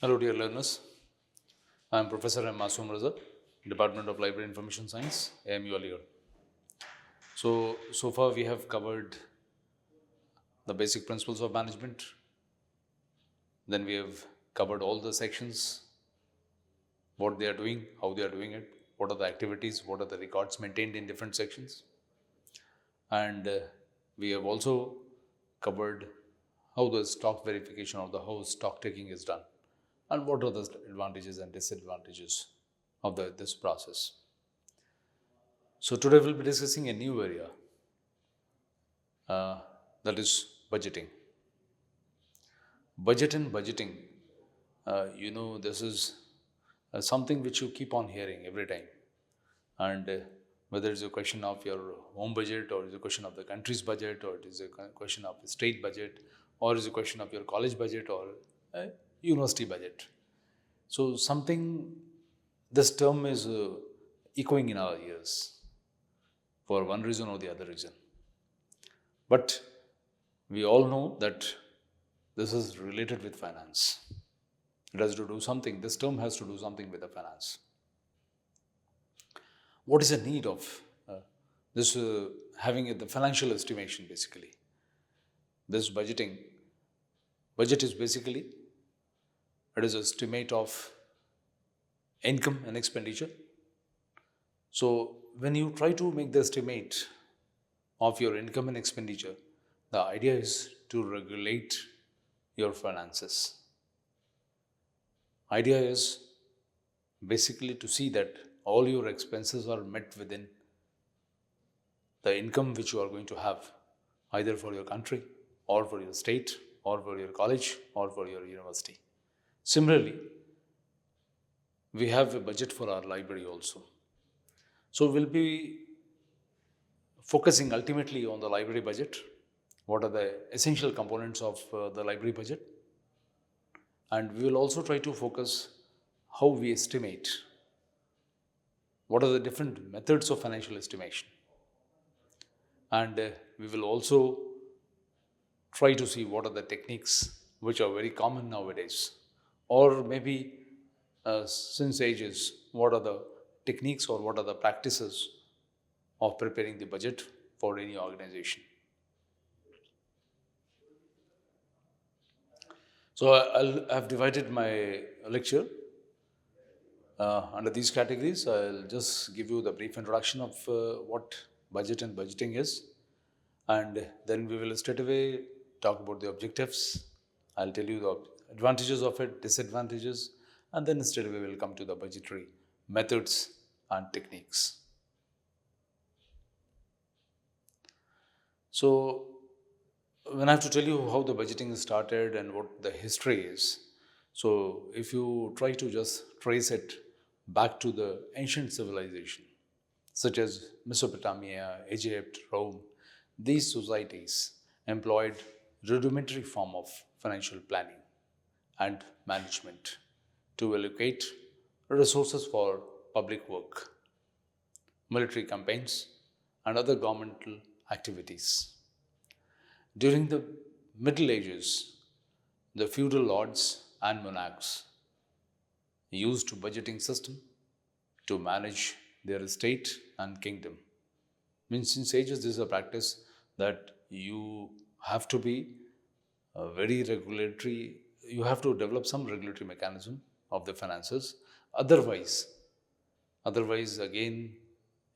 Hello, dear learners. I am Professor M. Masum Raza, Department of Library Information Science, AMU Aligarh. So far we have covered the basic principles of management. Then we have covered all the sections, what they are doing, how they are doing it, what are the activities, what are the records maintained in different sections. And we have also covered how the stock verification or the how stock taking is done and what are the advantages and disadvantages of this process. So today we'll be discussing a new area, that is budgeting. Budget and budgeting, this is something which you keep on hearing every time. And whether it's a question of your home budget, or it's a question of the country's budget, or it is a question of the state budget, or it's a question of your college budget or university budget. So this term is echoing in our ears for one reason or the other reason. But we all know that this is related with finance. It has to do something, this term has to do something with the finance. What is the need of this having the financial estimation basically? This budgeting, budget is basically, it is an estimate of income and expenditure. So when you try to make the estimate of your income and expenditure, the idea is to regulate your finances. Idea is basically to see that all your expenses are met within the income which you are going to have, either for your country or for your state or for your college or for your university. Similarly, we have a budget for our library also. So we'll be focusing ultimately on the library budget. What are the essential components of the library budget? And we will also try to focus how we estimate. What are the different methods of financial estimation? And we will also try to see what are the techniques which are very common nowadays, or maybe since ages, what are the techniques or what are the practices of preparing the budget for any organization. So I've divided my lecture under these categories. I'll just give you the brief introduction of what budget and budgeting is, and then we will straight away talk about the objectives. I'll tell you the advantages of it, disadvantages, and then straight away we'll come to the budgetary methods and techniques. So when I have to tell you how the budgeting started and what the history is, so if you try to just trace it back to the ancient civilization, such as Mesopotamia, Egypt, Rome, these societies employed rudimentary form of financial planning and management to allocate resources for public work, military campaigns, and other governmental activities. During the Middle Ages, the feudal lords and monarchs used a budgeting system to manage their estate and kingdom. Means since ages, this is a practice that you have to be very regulatory, you have to develop some regulatory mechanism of the finances. Otherwise, again,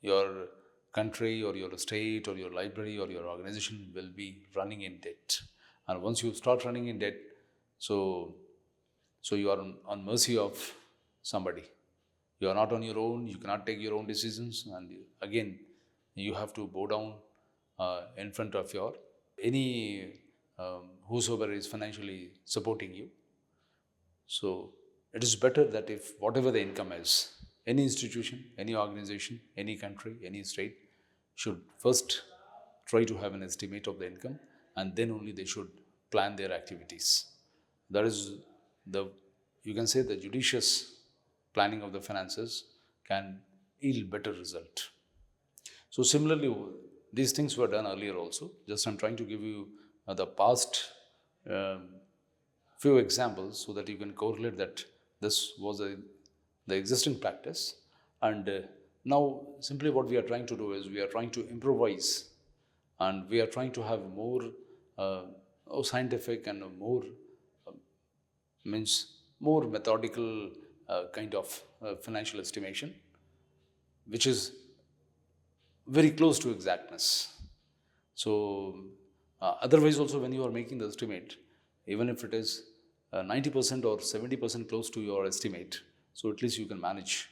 your country or your state or your library or your organization will be running in debt. And once you start running in debt, so you are on mercy of somebody. You are not on your own, you cannot take your own decisions, and again, you have to bow down in front of your any whosoever is financially supporting you. So it is better that if whatever the income is, any institution, any organization, any country, any state should first try to have an estimate of the income, and then only they should plan their activities. That is you can say the judicious planning of the finances can yield better result. So similarly, these things were done earlier also. Just I'm trying to give you the past few examples so that you can correlate that this was the existing practice. And now, simply what we are trying to do is we are trying to improvise, and we are trying to have more uh, scientific and more means more methodical kind of financial estimation, which is very close to exactness. So, otherwise, also, when you are making the estimate, even if it is 90% or 70% close to your estimate, so at least you can manage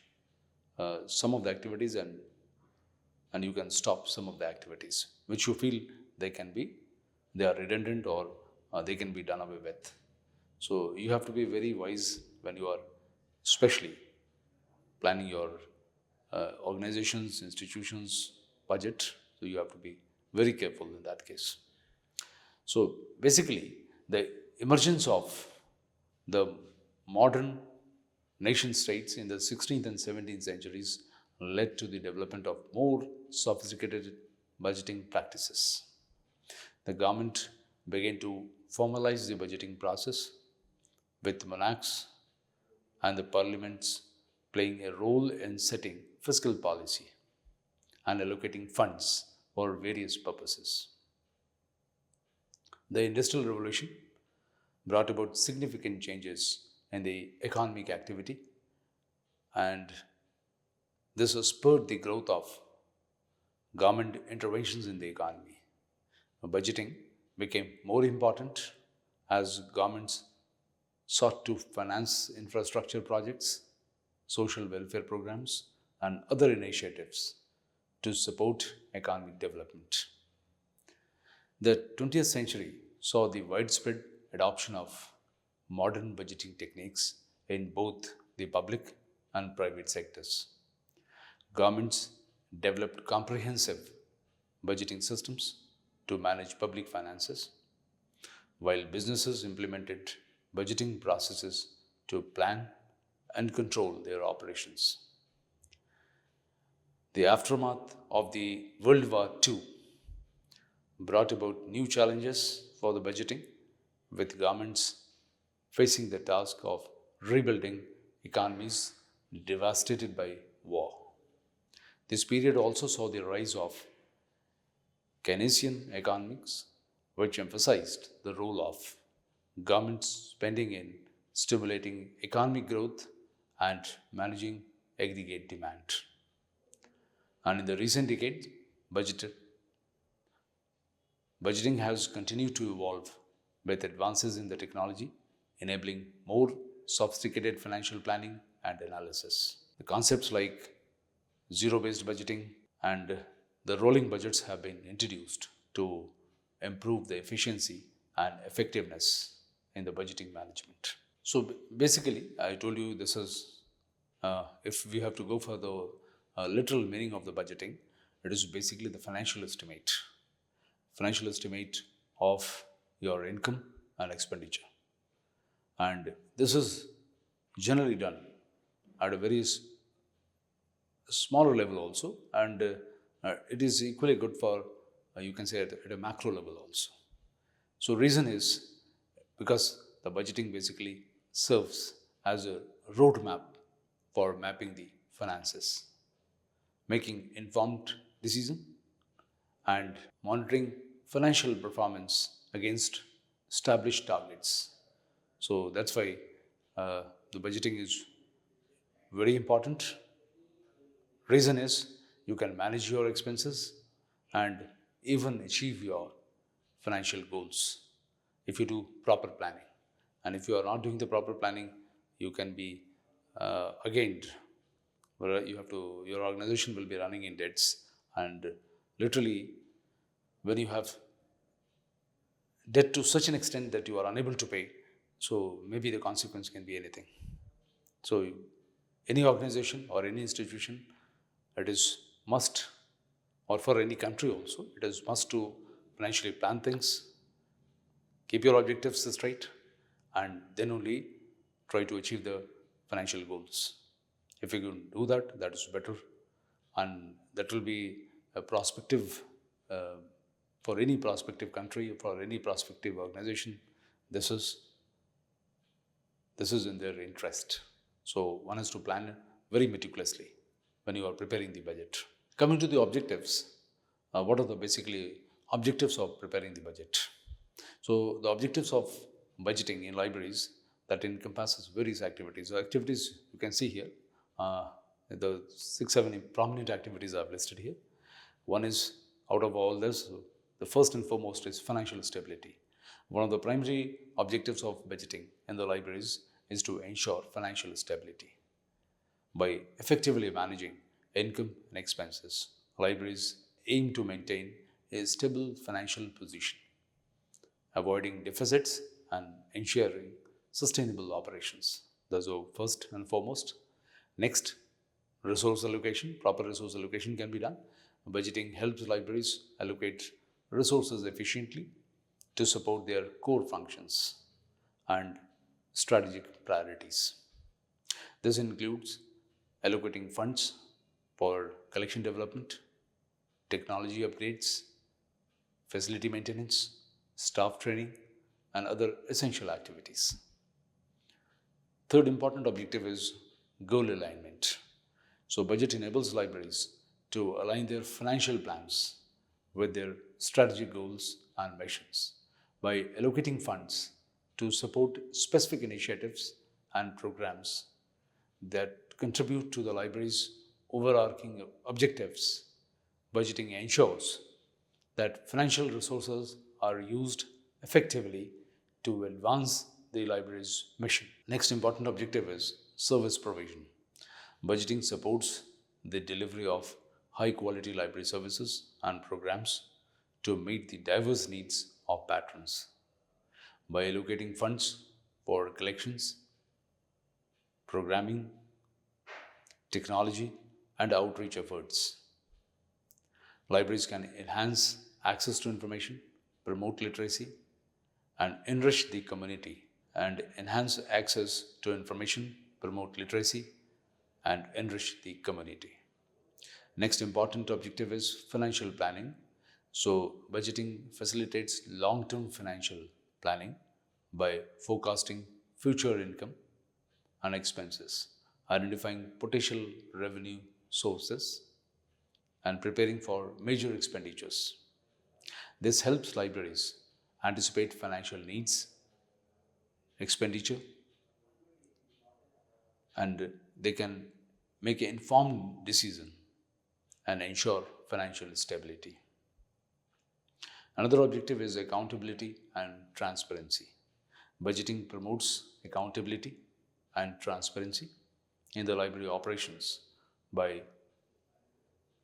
some of the activities, and you can stop some of the activities which you feel they are redundant, or they can be done away with. So, you have to be very wise when you are, especially planning your organizations, institutions, budget. So you have to be very careful in that case. So basically, the emergence of the modern nation states in the 16th and 17th centuries led to the development of more sophisticated budgeting practices. The government began to formalize the budgeting process, with monarchs and the parliaments playing a role in setting fiscal policy and allocating funds for various purposes. The Industrial Revolution brought about significant changes in the economic activity, and this has spurred the growth of government interventions in the economy. Budgeting became more important as governments sought to finance infrastructure projects, social welfare programs, and other initiatives to support economic development. The 20th century saw the widespread adoption of modern budgeting techniques in both the public and private sectors. Governments developed comprehensive budgeting systems to manage public finances, while businesses implemented budgeting processes to plan and control their operations. The aftermath of the World War II brought about new challenges for the budgeting, with governments facing the task of rebuilding economies devastated by war. This period also saw the rise of Keynesian economics, which emphasized the role of government spending in stimulating economic growth and managing aggregate demand. And in the recent decade, budget, budgeting has continued to evolve with advances in the technology, enabling more sophisticated financial planning and analysis. The concepts like zero based budgeting and the rolling budgets have been introduced to improve the efficiency and effectiveness in the budgeting management. So basically, I told you this is, if we have to go for the literal meaning of the budgeting, it is basically the financial estimate of your income and expenditure. And this is generally done at a very smaller level also, and it is equally good for, you can say, at a macro level also. So reason is because the budgeting basically serves as a roadmap for mapping the finances, making informed decision, and monitoring financial performance against established targets. So that's why the budgeting is very important. Reason is you can manage your expenses and even achieve your financial goals if you do proper planning. And if you are not doing the proper planning, you can be again, where your organization will be running in debts, and literally, when you have debt to such an extent that you are unable to pay, so maybe the consequence can be anything. So, any organization or any institution, it is must, or for any country also, it is must to financially plan things, keep your objectives straight, and then only try to achieve the financial goals. If you can do that, that is better, and that will be a prospective for any prospective country, for any prospective organization. This is This is in their interest. So one has to plan very meticulously when you are preparing the budget. Coming to the objectives, what are the basically objectives of preparing the budget? So the objectives of budgeting in libraries that encompasses various activities. So activities you can see here, the 6, 7 prominent activities I've listed here. One is, out of all this, the first and foremost is financial stability. One of the primary objectives of budgeting in the libraries is to ensure financial stability. By effectively managing income and expenses, libraries aim to maintain a stable financial position, avoiding deficits and ensuring sustainable operations. Those are first and foremost. Next, resource allocation. Proper resource allocation can be done. Budgeting helps libraries allocate resources efficiently to support their core functions and strategic priorities. This includes allocating funds for collection development, technology upgrades, facility maintenance, staff training, and other essential activities. Third important objective is goal alignment. So, budget enables libraries to align their financial plans with their strategic goals and missions by allocating funds to support specific initiatives and programs that contribute to the library's overarching objectives. Budgeting ensures that financial resources are used effectively to advance the library's mission. Next important objective is service provision. Budgeting supports the delivery of high quality library services and programs to meet the diverse needs of patrons. By allocating funds for collections, programming, technology, and outreach efforts, libraries can enhance access to information, promote literacy, and enrich the community. And enhance access to information, promote literacy, and enrich the community. Next important objective is financial planning. So, budgeting facilitates long term financial planning by forecasting future income and expenses, identifying potential revenue sources, and preparing for major expenditures. This helps libraries anticipate financial needs, expenditure, and they can make an informed decision and ensure financial stability. Another objective is accountability and transparency. Budgeting promotes accountability and transparency in the library operations by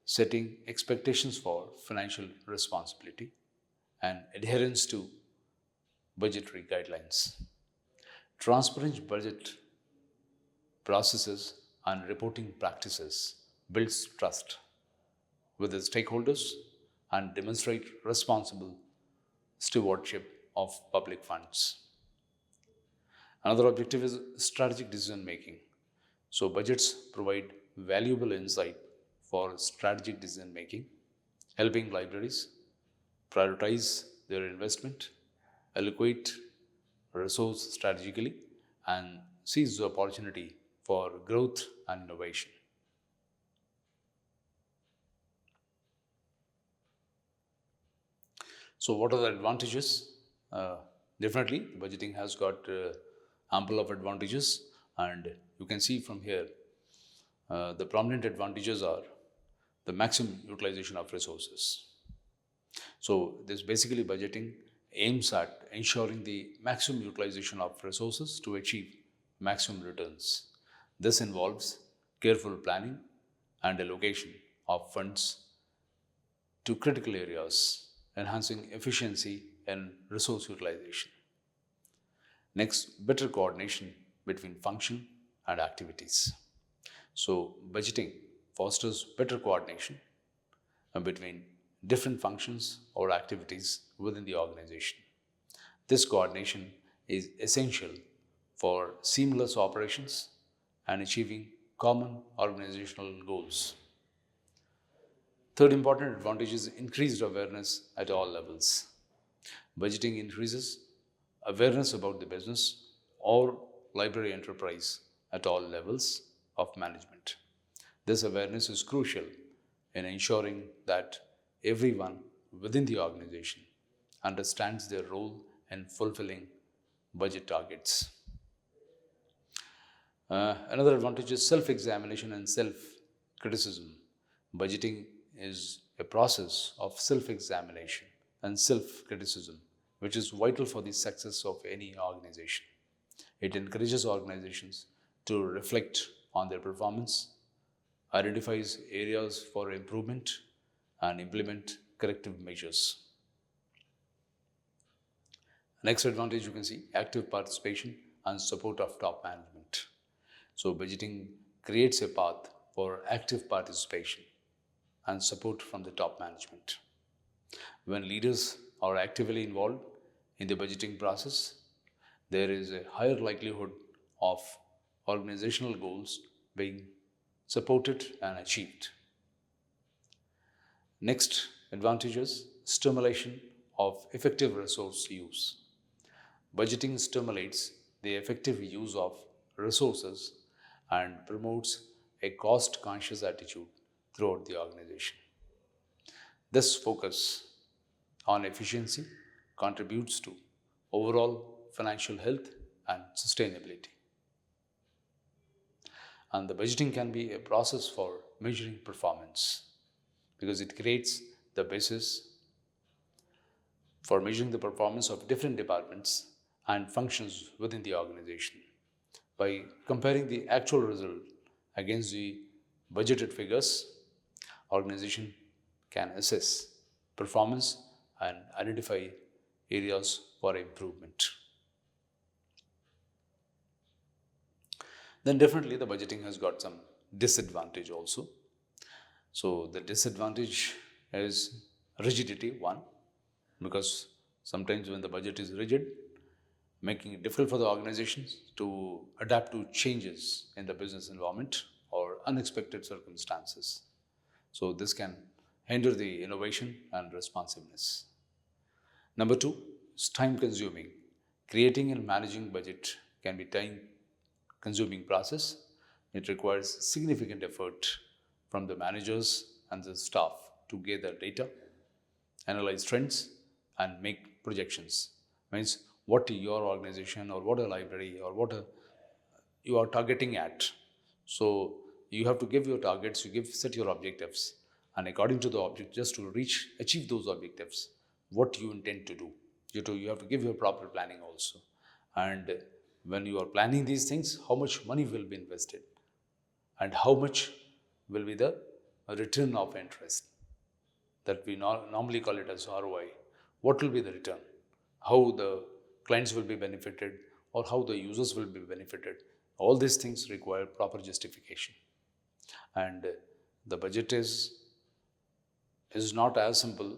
setting expectations for financial responsibility and adherence to budgetary guidelines. Transparent budget processes and reporting practices builds trust with the stakeholders and demonstrate responsible stewardship of public funds. Another objective is strategic decision making. So, budgets provide valuable insight for strategic decision making, helping libraries prioritize their investment, allocate resource strategically, and seize the opportunity for growth and innovation. So, what are the advantages? Definitely, budgeting has got ample of advantages, and you can see from here the prominent advantages are the maximum utilization of resources. So, this basically budgeting aims at ensuring the maximum utilization of resources to achieve maximum returns. This involves careful planning and allocation of funds to critical areas, enhancing efficiency and resource utilization. Next, better coordination between function and activities. So, budgeting fosters better coordination between different functions or activities within the organization. This coordination is essential for seamless operations and achieving common organizational goals. Third important advantage is increased awareness at all levels. Budgeting increases awareness about the business or library enterprise at all levels of management. This awareness is crucial in ensuring that everyone within the organization understands their role in fulfilling budget targets. Another advantage is self examination and self criticism. Budgeting is a process of self examination and self criticism, which is vital for the success of any organization. It encourages organizations to reflect on their performance, identifies areas for improvement, and implement corrective measures. Next advantage you can see active participation and support of top management. So, budgeting creates a path for active participation and support from the top management. When leaders are actively involved in the budgeting process, there is a higher likelihood of organizational goals being supported and achieved. Next advantage is stimulation of effective resource use. Budgeting stimulates the effective use of resources and promotes a cost conscious attitude throughout the organization. This focus on efficiency contributes to overall financial health and sustainability. And the budgeting can be a process for measuring performance because it creates the basis for measuring the performance of different departments and functions within the organization. By comparing the actual result against the budgeted figures, organization can assess performance and identify areas for improvement. Then definitely the budgeting has got some disadvantage also. So the disadvantage is rigidity, one, because sometimes when the budget is rigid, making it difficult for the organizations to adapt to changes in the business environment or unexpected circumstances. So this can hinder the innovation and responsiveness. Number two is time consuming. Creating and managing budget can be time consuming process. It requires significant effort from the managers and the staff to gather data, analyze trends, and make projections. Means what your organization or what a library or you are targeting at. So you have to give your targets, you set your objectives, and according to the object, just to achieve those objectives, what you intend to do. You have to give your proper planning also. And when you are planning these things, how much money will be invested and how much will be the return of interest that we normally call it as ROI. What will be the return? How the clients will be benefited or how the users will be benefited. All these things require proper justification. And the budget is not as simple.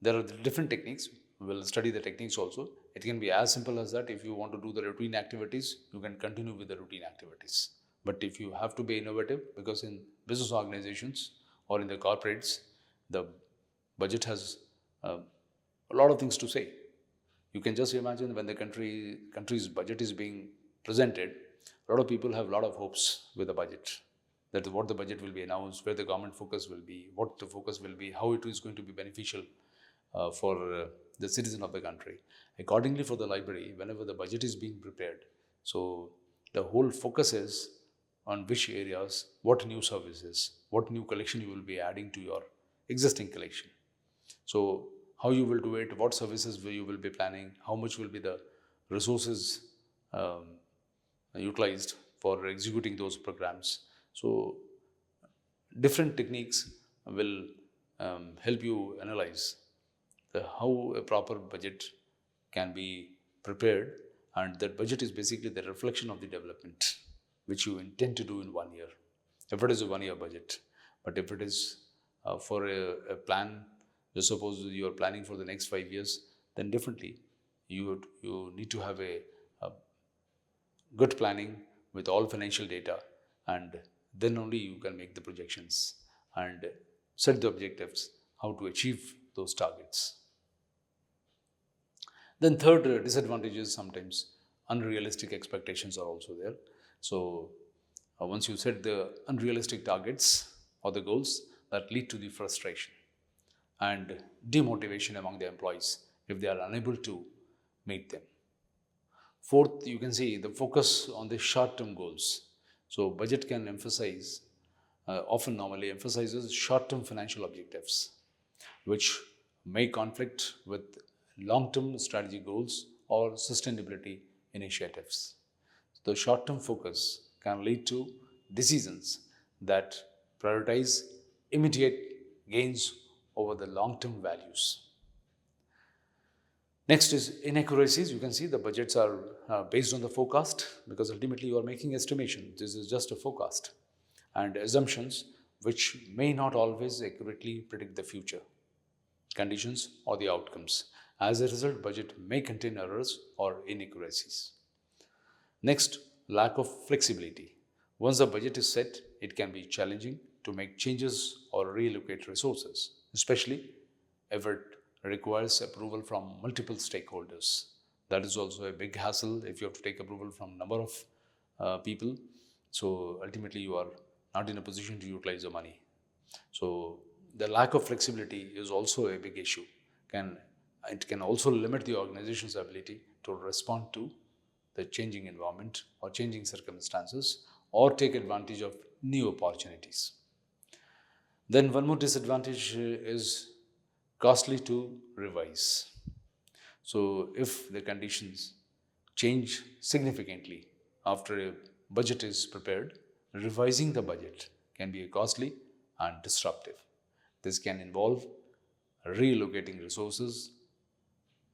There are different techniques. We'll study the techniques also. It can be as simple as that. If you want to do the routine activities, you can continue with the routine activities. But if you have to be innovative, because in business organizations or in the corporates, the budget has a lot of things to say. You can just imagine when the country's budget is being presented, a lot of people have a lot of hopes with the budget. That is what the budget will be announced, where the government focus will be, what the focus will be, how it is going to be beneficial for the citizen of the country. Accordingly, for the library, whenever the budget is being prepared, so the whole focus is on which areas, what new services, what new collection you will be adding to your existing collection. So how you will do it, what services you will be planning, how much will be the resources utilized for executing those programs. So different techniques will help you analyze how a proper budget can be prepared, and that budget is basically the reflection of the development which you intend to do in 1 year. If it is a 1 year budget, but if it is for a plan, just suppose you are planning for the next 5 years, then definitely you need to have a good planning with all financial data, and then only you can make the projections and set the objectives, how to achieve those targets. Then third disadvantage is sometimes unrealistic expectations are also there. So once you set the unrealistic targets or the goals, that lead to the frustration and demotivation among the employees if they are unable to meet them. Fourth, you can see the focus on the short-term goals. So budget can emphasize, often normally emphasizes short-term financial objectives, which may conflict with long-term strategy goals or sustainability initiatives. The short-term focus can lead to decisions that prioritize immediate gains over the long-term values. Next is inaccuracies. You can see the budgets are based on the forecast, because ultimately you are making estimation. This is just a forecast, and assumptions which may not always accurately predict the future conditions or the outcomes. As a result, budget may contain errors or inaccuracies. Next, lack of flexibility. Once the budget is set, it can be challenging to make changes or reallocate resources, especially if it requires approval from multiple stakeholders. That is also a big hassle if you have to take approval from number of people. So ultimately, you are not in a position to utilize the money. So the lack of flexibility is also a big issue. It can also limit the organization's ability to respond to the changing environment or changing circumstances, or take advantage of new opportunities. Then one more disadvantage is costly to revise. So if the conditions change significantly after a budget is prepared, revising the budget can be costly and disruptive. This can involve relocating resources,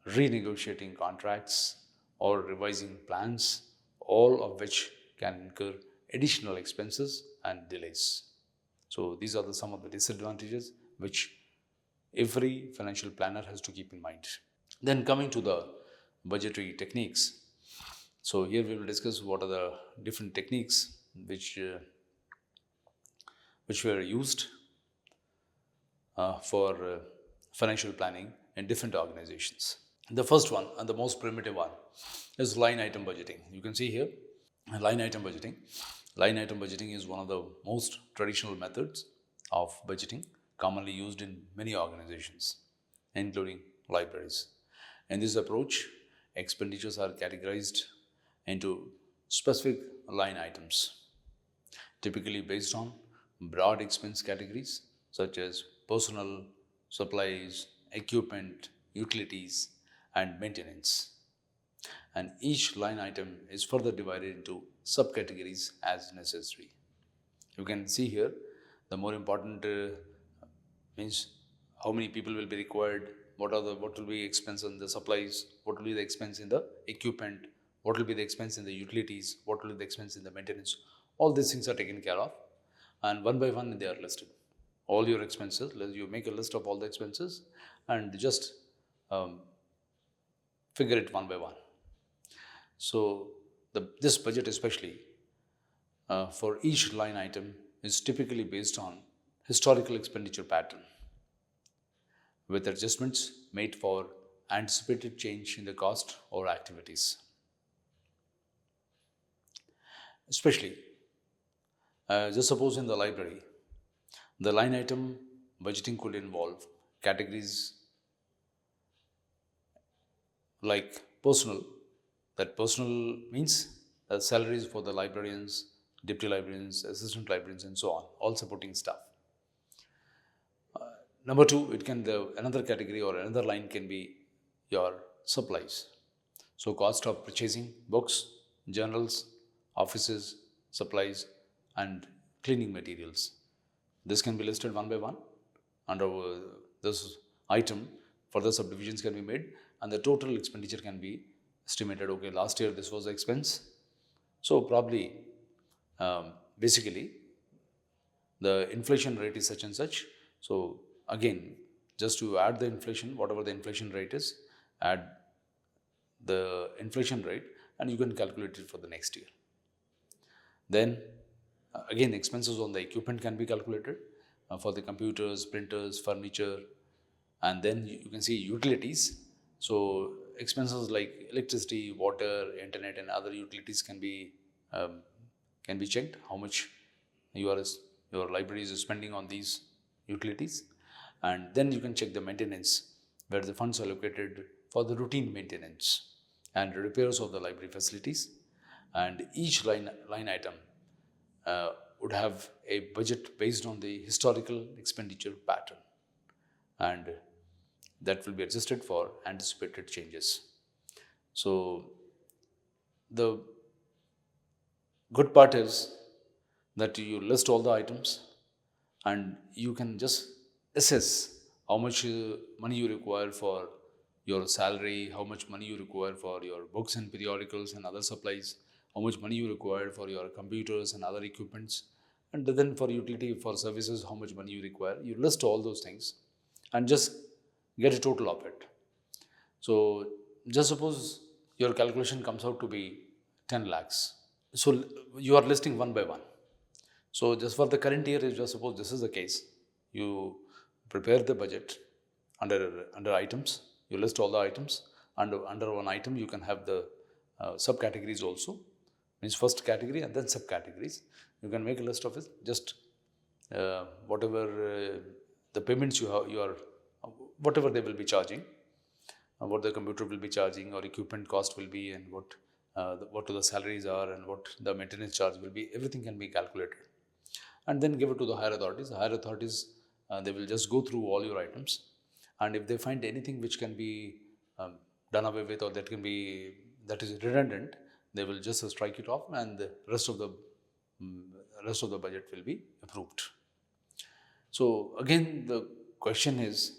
renegotiating contracts, or revising plans, all of which can incur additional expenses and delays. So these are some of the disadvantages which every financial planner has to keep in mind. Then coming to the budgetary techniques. So here we will discuss what are the different techniques which were used for financial planning in different organizations. The first one, and the most primitive one, is line item budgeting. You can see here line item budgeting. Line item budgeting is one of the most traditional methods of budgeting commonly used in many organizations, including libraries. In this approach, expenditures are categorized into specific line items, typically based on broad expense categories such as personnel, supplies, equipment, utilities, and maintenance. And each line item is further divided into subcategories as necessary. You can see here the more important means how many people will be required, what will be expense on the supplies, what will be the expense in the equipment, what will be the expense in the utilities, what will be the expense in the maintenance. All these things are taken care of, and one by one they are listed. All your expenses, you make a list of all the expenses and just figure it one by one. So this budget especially for each line item is typically based on historical expenditure pattern, with adjustments made for anticipated change in the cost or activities. Especially, just suppose in the library, the line item budgeting could involve categories like personal. That personal means salaries for the librarians, deputy librarians, assistant librarians, and so on, all supporting staff. Number two, another category or another line can be your supplies. So cost of purchasing books, journals, offices, supplies, and cleaning materials. This can be listed one by one. Under this item, further subdivisions can be made, and the total expenditure can be estimated. Okay, last year this was the expense. So probably, basically, the inflation rate is such and such. So again, just to add the inflation, whatever the inflation rate is, add the inflation rate, and you can calculate it for the next year. Then again, expenses on the equipment can be calculated for the computers, printers, furniture, and then you can see utilities. So expenses like electricity, water, internet, and other utilities um, can be checked. How much your library is spending on these utilities, and then you can check the maintenance, where the funds are allocated for the routine maintenance and repairs of the library facilities, and each line item would have a budget based on the historical expenditure pattern, and that will be adjusted for anticipated changes. So the good part is that you list all the items and you can just assess how much money you require for your salary, how much money you require for your books and periodicals and other supplies, how much money you require for your computers and other equipments, and then for utility, for services, how much money you require. You list all those things and just get a total of it. So just suppose your calculation comes out to be 10 lakhs. So you are listing one by one. So just for the current year, if just suppose this is the case, you prepare the budget under items. You list all the items. Under one item, you can have the subcategories also. Means first category and then subcategories. You can make a list of it. Just whatever the payments you are whatever they will be charging, what the computer will be charging or equipment cost will be, and what the salaries are and what the maintenance charge will be. Everything can be calculated and then give it to the higher authorities. The higher authorities, they will just go through all your items, and if they find anything which can be done away with, or that is redundant, they will just strike it off, and the rest of the budget will be approved. So again, the question is,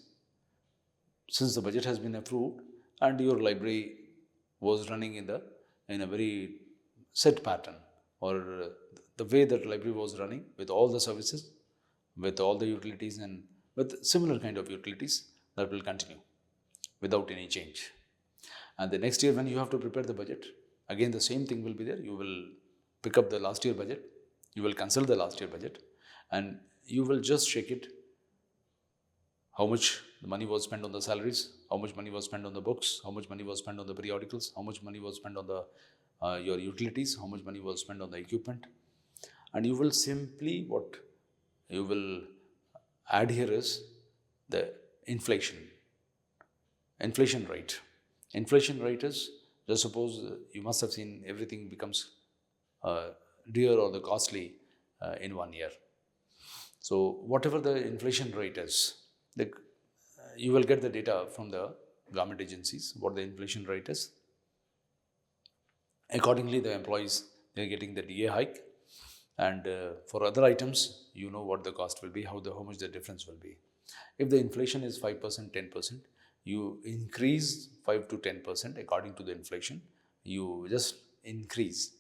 since the budget has been approved and your library was running in a very set pattern, or the way that library was running with all the services, with all the utilities and with similar kind of utilities, that will continue without any change. And the next year when you have to prepare the budget, again the same thing will be there. You will pick up the last year budget, you will consult the last year budget, and you will just check it, how much the money was spent on the salaries, how much money was spent on the books, how much money was spent on the periodicals, how much money was spent on the your utilities, how much money was spent on the equipment, and you will simply, what you will add here is the inflation rate. Inflation rate is, just suppose you must have seen everything becomes dear or the costly in 1 year. So whatever the inflation rate is, you will get the data from the government agencies, what the inflation rate is. Accordingly, the employees, they are getting the DA hike, and for other items, you know what the cost will be, how much the difference will be. If the inflation is 5%, 10%, you increase 5 to 10% according to the inflation. You just increase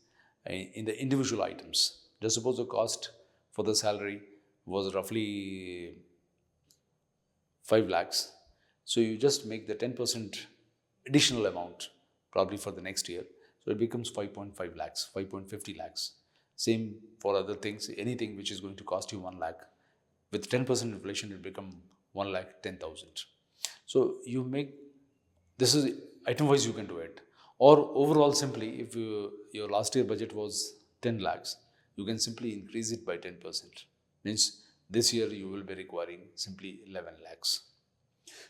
in the individual items. Just suppose the cost for the salary was roughly 5 lakhs. So you just make the 10% additional amount probably for the next year. So it becomes 5.5 lakhs, 5.50 lakhs. Same for other things, anything which is going to cost you 1 lakh. With 10% inflation, it become 1 lakh 10,000. So you make, this is item wise you can do it. Or overall, simply, if your last year budget was 10 lakhs, you can simply increase it by 10%. Means this year you will be requiring simply 11 lakhs.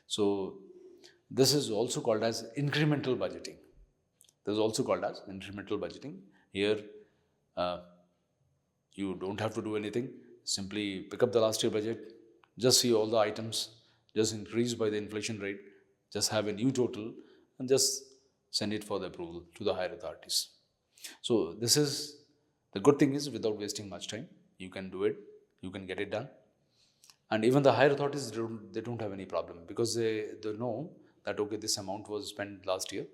So this is also called as incremental budgeting. This is also called as incremental budgeting. Here, you don't have to do anything. Simply pick up the last year budget, just see all the items, just increase by the inflation rate, just have a new total, and just send it for the approval to the higher authorities. So this is, the good thing is, without wasting much time, you can do it, you can get it done. And even the higher authorities, they don't have any problem, because they know that, okay, this amount was spent last year,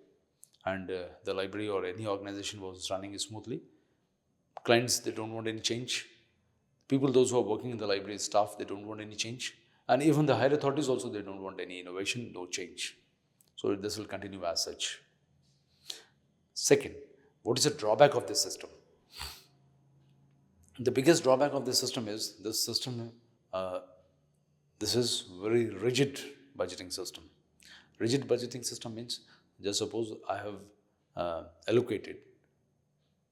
and the library or any organization was running smoothly. Clients, they don't want any change. People, those who are working in the library, staff, they don't want any change. And even the higher authorities also, they don't want any innovation, no change. So this will continue as such. Second, what is the drawback of this system? The biggest drawback of this system is, this is very rigid budgeting system. Rigid budgeting system means Just suppose I have allocated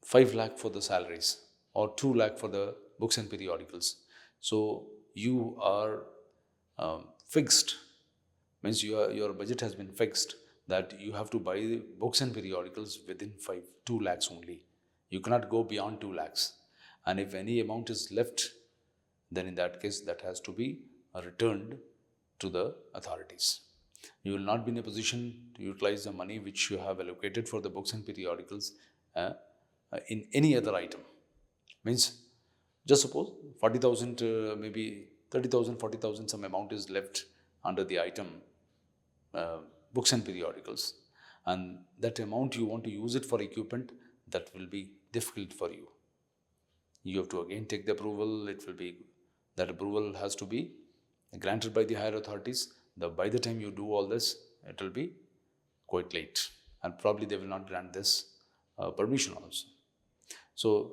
5 lakh for the salaries or 2 lakh for the books and periodicals. So you are fixed, means your budget has been fixed that you have to buy books and periodicals within 2 lakhs only. You cannot go beyond 2 lakhs. And if any amount is left, then in that case that has to be returned to the authorities. You will not be in a position to utilize the money which you have allocated for the books and periodicals uh, in any other item. Means, just suppose 40,000, maybe 30,000, 40,000, some amount is left under the item uh, books and periodicals, and that amount you want to use it for equipment, that will be difficult for you. You have to again take the approval. It will be, that approval has to be granted by the higher authorities. By the time you do all this, it will be quite late, and probably they will not grant this permission also. So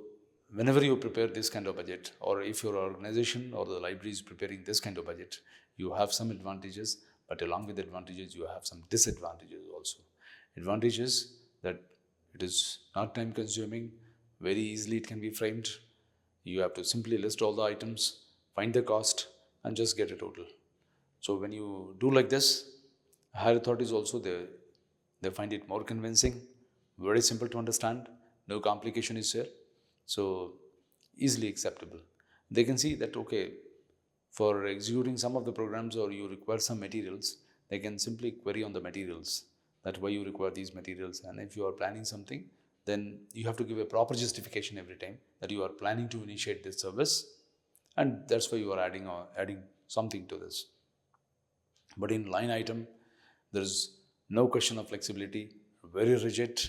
whenever you prepare this kind of budget, or if your organization or the library is preparing this kind of budget, you have some advantages, but along with advantages, you have some disadvantages also. Advantages that it is not time consuming, very easily it can be framed. You have to simply list all the items, find the cost, and just get a total. So when you do like this, higher authorities also, they find it more convincing, very simple to understand, no complication is there, so easily acceptable. They can see that, okay, for executing some of the programs or you require some materials, they can simply query on the materials, that why you require these materials. And if you are planning something, then you have to give a proper justification every time that you are planning to initiate this service, and that's why you are adding something to this. But in line item, there is no question of flexibility, very rigid,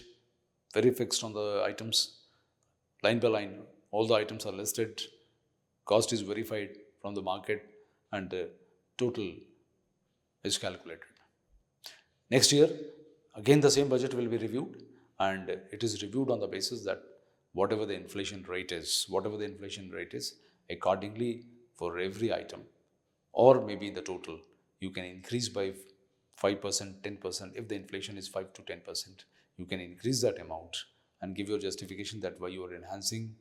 very fixed on the items, line by line, all the items are listed, cost is verified from the market, and the total is calculated. Next year, again the same budget will be reviewed, and it is reviewed on the basis that whatever the inflation rate is, accordingly for every item, or maybe the total, you can increase by 5%, 10%. If the inflation is 5 to 10%, you can increase that amount and give your justification that why you are enhancing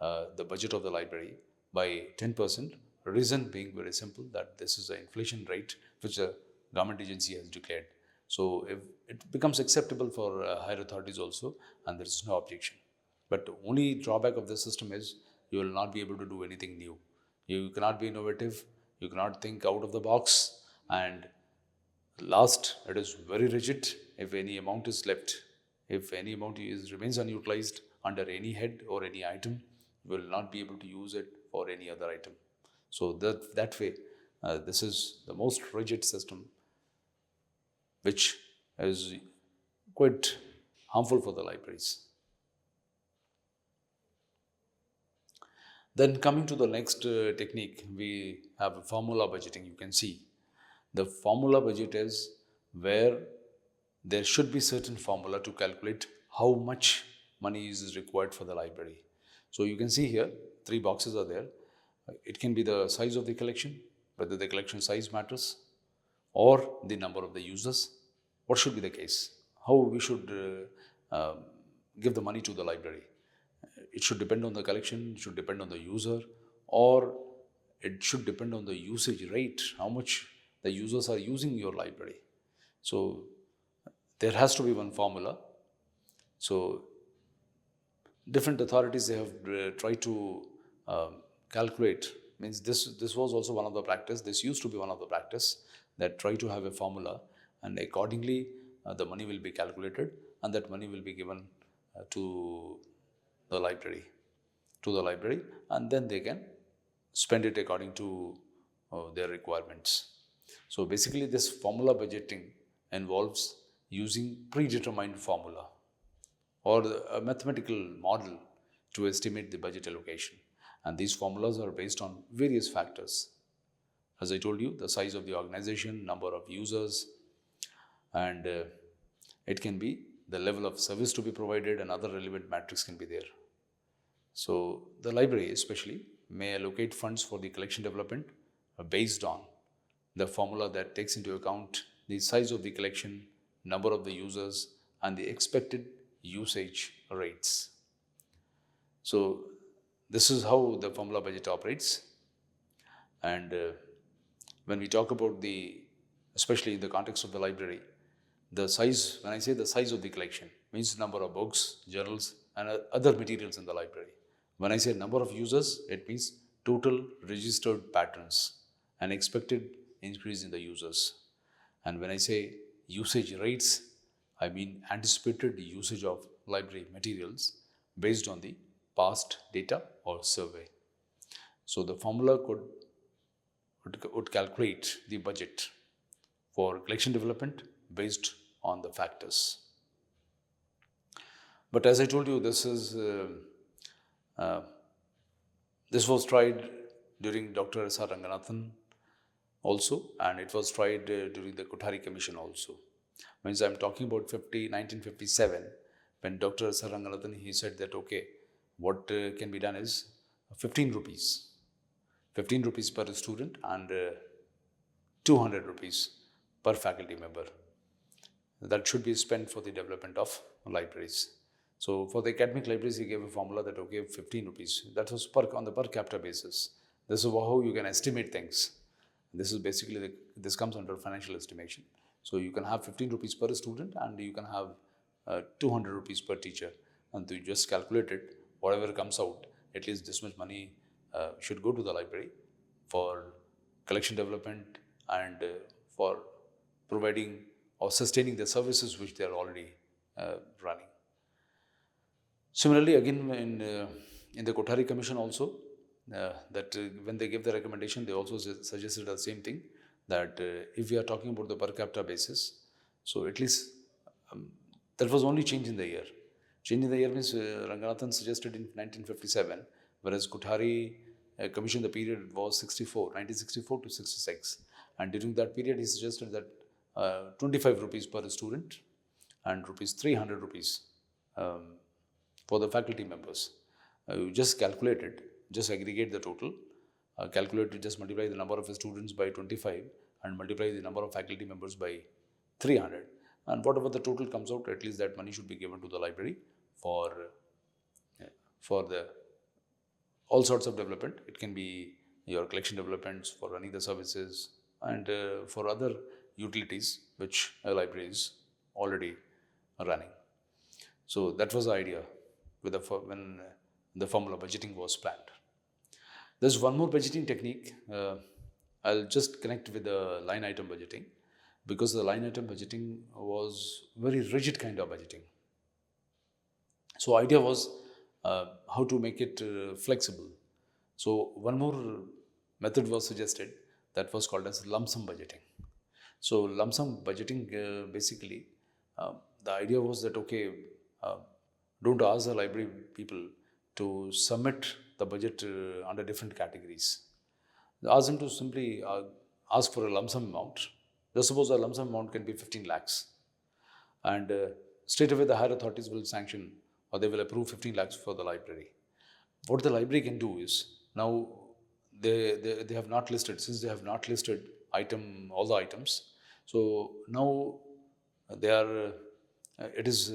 the budget of the library by 10%. Reason being very simple, that this is the inflation rate which the government agency has declared. So if it becomes acceptable for higher authorities also, and there is no objection. But the only drawback of this system is you will not be able to do anything new. You cannot be innovative, you cannot think out of the box, and last, it is very rigid. If any amount is left, if any amount remains unutilized under any head or any item, you will not be able to use it for any other item. So that way, this is the most rigid system, which is quite harmful for the libraries. Then coming to the next technique, we have a formula budgeting. You can see the formula budget is where there should be certain formula to calculate how much money is required for the library. So you can see here, 3 boxes are there. It can be the size of the collection, whether the collection size matters, or the number of the users. What should be the case? How we should give the money to the library? It should depend on the collection, it should depend on the user, or it should depend on the usage rate, how much the users are using your library. So there has to be one formula. So different authorities, they have tried to calculate, means this was also one of the practice, this used to be one of the practice, that try to have a formula, and accordingly the money will be calculated, and that money will be given to the library, and then they can spend it according to their requirements. So basically this formula budgeting involves using predetermined formula or a mathematical model to estimate the budget allocation. And these formulas are based on various factors. As I told you, the size of the organization, number of users, and it can be the level of service to be provided, and other relevant metrics can be there. So the library especially may allocate funds for the collection development based on the formula that takes into account the size of the collection, number of the users, and the expected usage rates. So this is how the formula budget operates. And when we talk about especially in the context of the library, the size, when I say the size of the collection, means number of books, journals, and other materials in the library. When I say number of users, it means total registered patrons and expected increase in the users. And when I say usage rates, I mean anticipated usage of library materials based on the past data or survey. So the formula would calculate the budget for collection development based on the factors. But as I told you, this was tried during Dr. S.R. Ranganathan also, and it was tried during the Kothari Commission also. Means I'm talking about 1957, when Dr. S.R. Ranganathan, he said that, okay, what can be done is 15 rupees. 15 rupees per student and 200 rupees per faculty member. That should be spent for the development of libraries. So for the academic libraries, he gave a formula that, okay, 15 rupees. That was on the per capita basis. This is how you can estimate things. This is basically, this comes under financial estimation. So you can have 15 rupees per student and you can have 200 rupees per teacher. And you just calculate it, whatever comes out, at least this much money should go to the library for collection development and for providing or sustaining the services which they are already running. Similarly, again in the Kothari Commission also, that when they gave the recommendation, they also suggested the same thing, that if we are talking about the per capita basis, so at least that was only change in the year. Change in the year means Ranganathan suggested in 1957, whereas Kothari Commission, the period was 1964 to 66. And during that period, he suggested that 25 rupees per student and 300 rupees for the faculty members. You just calculate it, just aggregate the total, calculate it, just multiply the number of students by 25 and multiply the number of faculty members by 300. And whatever the total comes out, at least that money should be given to the library for the all sorts of development. It can be your collection developments, for running the services, and for other utilities which a library is already running. So that was the idea when the formula budgeting was planned. There's one more budgeting technique. I'll just connect with the line item budgeting, because the line item budgeting was very rigid kind of budgeting. So idea was how to make it flexible. So one more method was suggested, that was called as lump sum budgeting. So lump sum budgeting, basically, the idea was that, okay, don't ask the library people to submit the budget under different categories. Ask them to simply ask for a lump sum amount. Just suppose a lump sum amount can be 15 lakhs. And straight away the higher authorities will sanction or they will approve 15 lakhs for the library. What the library can do is, now they have not listed, since they have not listed all the items, so now they are, it is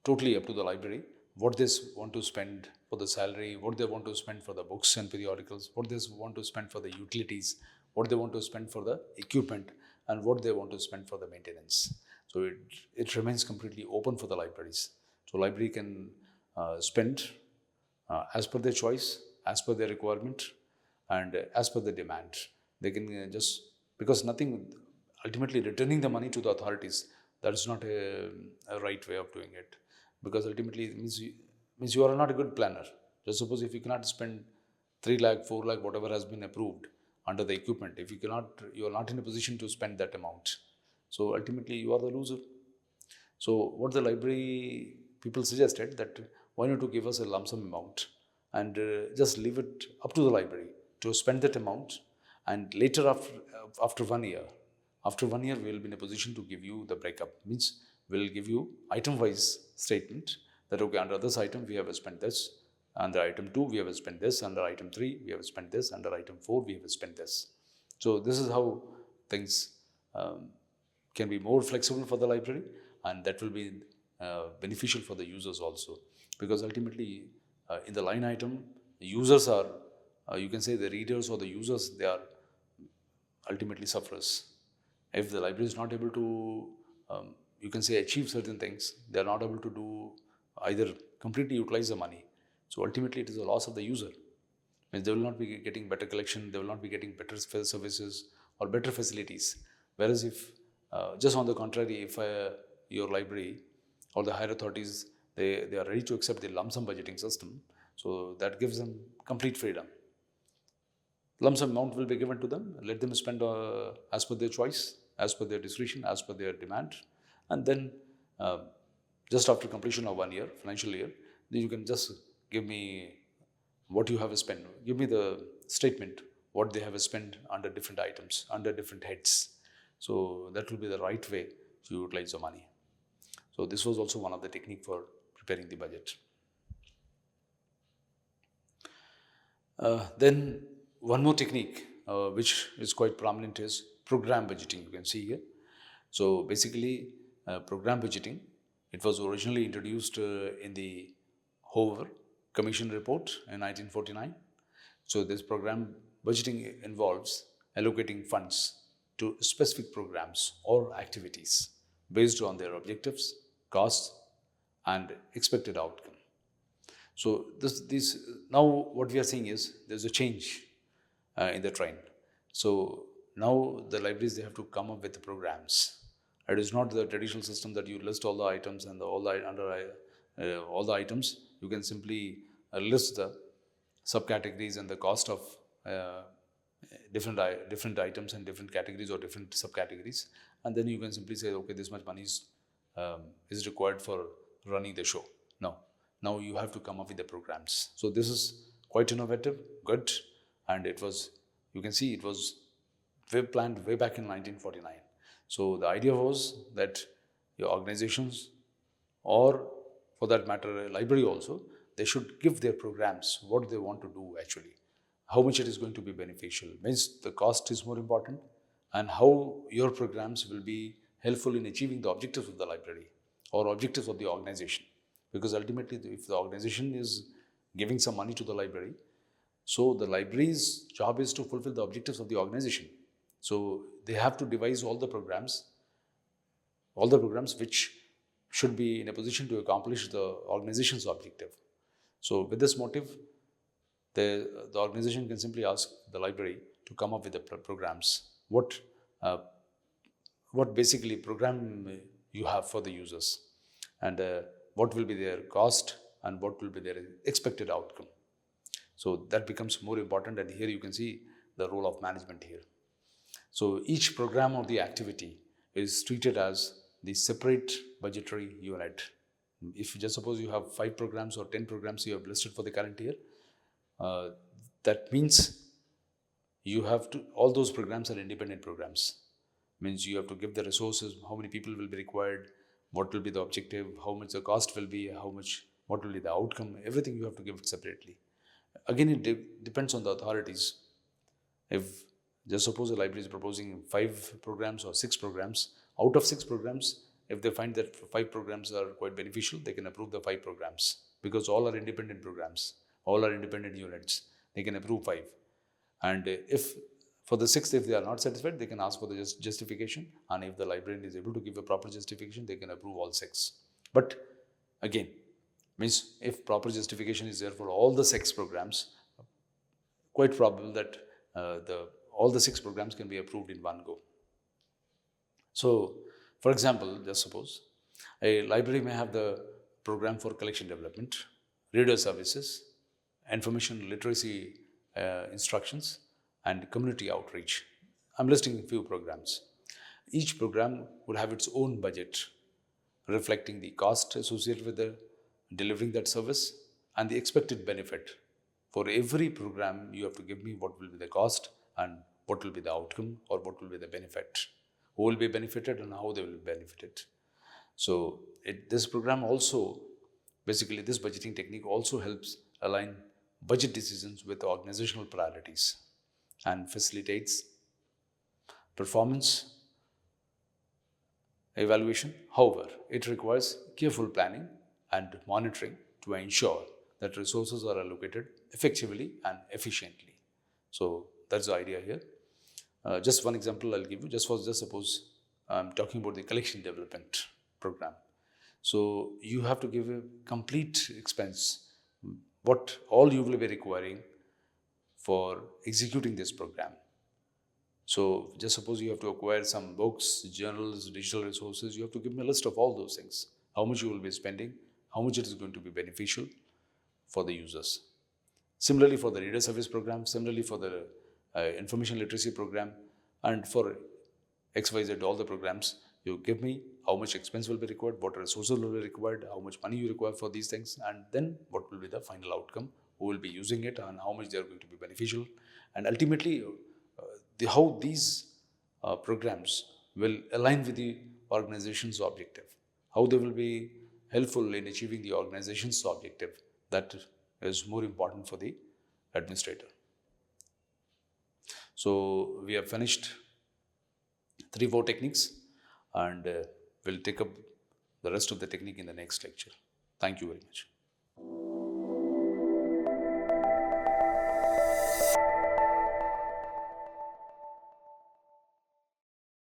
totally up to the library what they want to spend for the salary, what they want to spend for the books and periodicals, what they want to spend for the utilities, what they want to spend for the equipment, and what they want to spend for the maintenance. So it remains completely open for the libraries. So library can spend as per their choice, as per their requirement, and as per the demand. They can just, because nothing, ultimately returning the money to the authorities, that is not a right way of doing it. Because ultimately it means you are not a good planner. Just suppose if you cannot spend 3 lakh, 4 lakh, whatever has been approved under the equipment, if you are not in a position to spend that amount. So ultimately you are the loser. So what the library people suggested, that why not to give us a lump sum amount and just leave it up to the library to spend that amount, and later after 1 year, we will be in a position to give you the breakup. Means we'll give you item-wise statement that, okay, under this item we have spent this, under item 2 we have spent this, under item 3 we have spent this, under item 4 we have spent this. So this is how things can be more flexible for the library, and that will be beneficial for the users also, because ultimately in the line item, the users are, you can say the readers or the users, they are ultimately sufferers. If the library is not able to, you can say, achieve certain things, they are not able to do either completely utilize the money. So ultimately, it is a loss of the user. Means they will not be getting better collection, they will not be getting better services or better facilities. Whereas if, just on the contrary, if your library or the higher authorities, they are ready to accept the lump sum budgeting system, so that gives them complete freedom. Lump sum amount will be given to them, let them spend as per their choice, as per their discretion, as per their demand. And then uh, just after completion of 1 year, financial year, then you can just give me what you have spent. Give me the statement, what they have spent under different items, under different heads. So that will be the right way to utilize the money. So this was also one of the technique for preparing the budget. Then one more technique which is quite prominent is program budgeting. You can see here. So basically, program budgeting, it was originally introduced in the Hoover Commission report in 1949. So this program budgeting involves allocating funds to specific programs or activities based on their objectives, costs, and expected outcome. So this now what we are seeing is there's a change in the trend. So now the libraries, they have to come up with the programs. It is not the traditional system that you list all the items and all the items. You can simply list the subcategories and the cost of uh, different items and different categories or different subcategories, and then you can simply say, okay, this much money is required for running the show. No, now you have to come up with the programs. So this is quite innovative, good, and it was, you can see, it was planned way back in 1949. So the idea was that your organizations, or for that matter a library also, they should give their programs what they want to do actually, how much it is going to be beneficial. Means the cost is more important, and how your programs will be helpful in achieving the objectives of the library or objectives of the organization. Because ultimately, if the organization is giving some money to the library, so the library's job is to fulfill the objectives of the organization. So they have to devise all the programs which should be in a position to accomplish the organization's objective. So with this motive, the organization can simply ask the library to come up with the programs. Uh, what basically program you have for the users, and what will be their cost, and what will be their expected outcome. So that becomes more important, and here you can see the role of management here. So each program or the activity is treated as the separate budgetary unit. If you just suppose you have 5 programs or 10 programs you have listed for the current year, uh, that means you have to, all those programs are independent programs. Means you have to give the resources, how many people will be required, what will be the objective, how much the cost will be, what will be the outcome, everything you have to give it separately. Again, it depends on the authorities. If just suppose a library is proposing 5 programs or 6 programs, out of 6 programs, if they find that 5 programs are quite beneficial, they can approve the 5 programs, because all are independent programs, all are independent units. They can approve 5. And if for the 6th, if they are not satisfied, they can ask for the justification. And if the librarian is able to give a proper justification, they can approve all 6. But again, means if proper justification is there for all the 6 programs, quite probable that all the 6 programs can be approved in one go. So, for example, just suppose a library may have the program for collection development, reader services, information literacy instructions, and community outreach. I'm listing a few programs. Each program would have its own budget, reflecting the cost associated with the delivering that service and the expected benefit. For every program, you have to give me what will be the cost and what will be the outcome or what will be the benefit, who will be benefited and how they will be benefited. So this program also, basically this budgeting technique also helps align budget decisions with organizational priorities and facilitates performance evaluation. However, it requires careful planning and monitoring to ensure that resources are allocated effectively and efficiently. So that's the idea here. Just one example I'll give you. Just suppose I'm talking about the collection development program. So you have to give a complete expense, what all you will be requiring for executing this program. So just suppose you have to acquire some books, journals, digital resources. You have to give me a list of all those things. How much you will be spending, how much it is going to be beneficial for the users. Similarly for the reader service program, similarly for the information literacy program, and for XYZ, all the programs, you give me how much expense will be required, what resources will be required, how much money you require for these things, and then what will be the final outcome, who will be using it, and how much they are going to be beneficial, and ultimately how these programs will align with the organization's objective, how they will be helpful in achieving the organization's objective. That is more important for the administrator. So we have finished 3 4 techniques, and we'll take up the rest of the technique in the next lecture. Thank you very much.